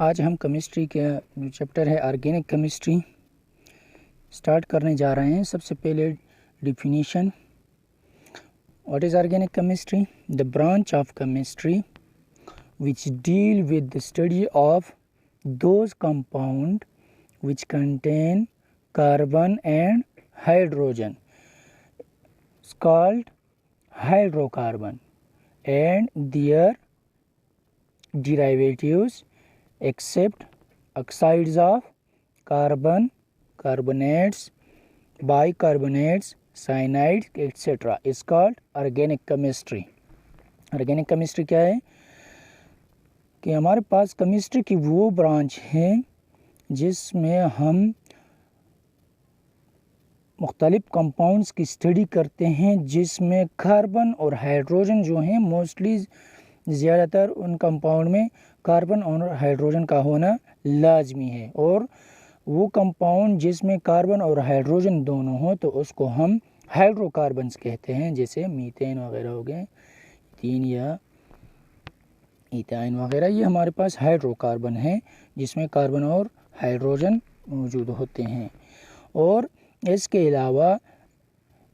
आज हम केमिस्ट्री के जो चैप्टर है ऑर्गेनिक केमिस्ट्री स्टार्ट करने जा रहे हैं। सबसे पहले definition, what is organic chemistry? The branch of chemistry which deal with the study of those compound which contain carbon and hydrogen. It's called hydrocarbon and their derivatives except oxides of carbon, carbonates, bicarbonates, cyanides, etc. is called organic chemistry. Organic chemistry क्या है कि हमारे पास chemistry की वो branch है जिसमें हम मुख्तलिफ़ कंपाउंड्स की स्टडी करते हैं, जिसमें कार्बन और हाइड्रोजन जो हैं मोस्टली ज़्यादातर उन कंपाउंड में कार्बन और हाइड्रोजन का होना लाजमी है। और वो कंपाउंड जिसमें कार्बन और हाइड्रोजन दोनों हो तो उसको हम हाइड्रोकार्बन्स कहते हैं, जैसे मीथेन वगैरह हो गए, तीन या इथाइन वगैरह। ये हमारे पास हाइड्रोकार्बन है जिसमें कार्बन और हाइड्रोजन मौजूद होते हैं। और इसके अलावा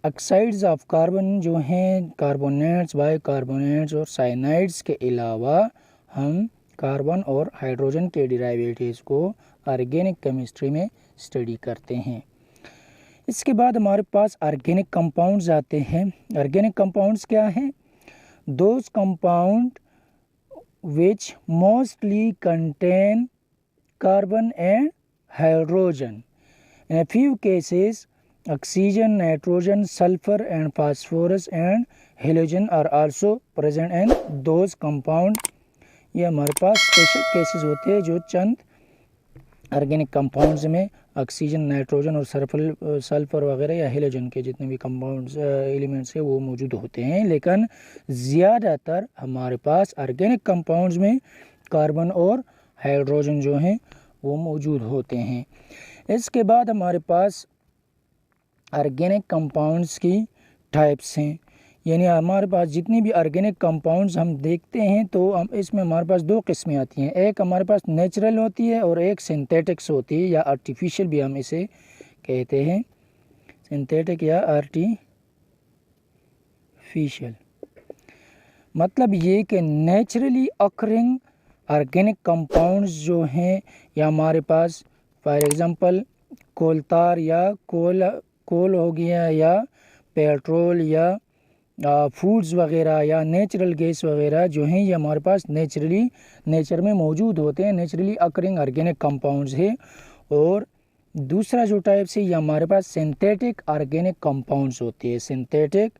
ऑक्साइड्स ऑफ कार्बन जो हैं, कार्बोनेट्स, बाइकार्बोनेट्स और साइनाइड्स के अलावा हम कार्बन और हाइड्रोजन के डेरिवेटिव्स को ऑर्गेनिक केमिस्ट्री में स्टडी करते हैं। इसके बाद हमारे पास ऑर्गेनिक कंपाउंड्स आते हैं। ऑर्गेनिक कंपाउंड्स क्या हैं? Those compound which mostly contain carbon and hydrogen. In a few cases, oxygen, nitrogen, sulfur and phosphorus and halogen are also present in those compound. ये हमारे पास स्पेशल केसेस होते हैं जो चंद organic compounds में oxygen, nitrogen और sulphur वगैरह या halogen के जितने भी कंपाउंड्स एलिमेंट्स हैं वो मौजूद होते हैं। लेकिन ज़्यादातर हमारे पास ऑर्गेनिक कंपाउंड्स में कार्बन और हाइड्रोजन जो हैं वो मौजूद होते हैं। इसके बाद हमारे पास ऑर्गेनिक कंपाउंड्स की टाइप्स हैं, यानी हमारे पास जितनी भी ऑर्गेनिक कंपाउंड्स हम देखते हैं तो हम इसमें हमारे पास दो किस्में आती हैं। एक हमारे पास नेचुरल होती है और एक सिंथेटिक्स होती है या आर्टिफिशियल भी हम इसे कहते हैं, सिंथेटिक या आर्टिफिशियल। मतलब ये कि नेचुरली अकरिंग ऑर्गेनिक कंपाउंड्स जो हैं या हमारे पास फॉर एग्ज़ाम्पल कोलतार या कोल हो गया या पेट्रोल या फूड्स वगैरह या नेचुरल गैस वगैरह जो हैं ये हमारे पास नेचर में मौजूद होते हैं, नेचुरली अकरिंग ऑर्गेनिक कंपाउंड्स है। और दूसरा जो टाइप्स है ये हमारे पास सिंथेटिक ऑर्गेनिक कंपाउंड्स होते हैं, सिंथेटिक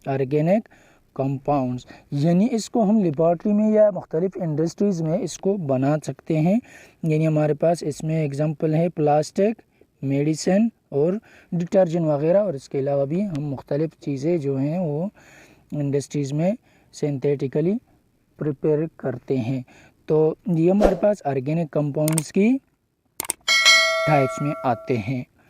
ऑर्गेनिक कंपाउंड्स, यानी इसको हम लेबॉर्ट्री में या मुख्तलिफ इंडस्ट्रीज़ में इसको बना सकते हैं। यानी हमारे पास इसमें एग्जांपल है प्लास्टिक, मेडिसिन और डिटर्जेंट वगैरह, और इसके अलावा भी हम मुख्तलिफ़ चीज़ें जो हैं वो इंडस्ट्रीज़ में सिंथेटिकली प्रिपेयर करते हैं। तो ये हमारे पास ऑर्गेनिक कंपाउंड्स की टाइप्स में आते हैं।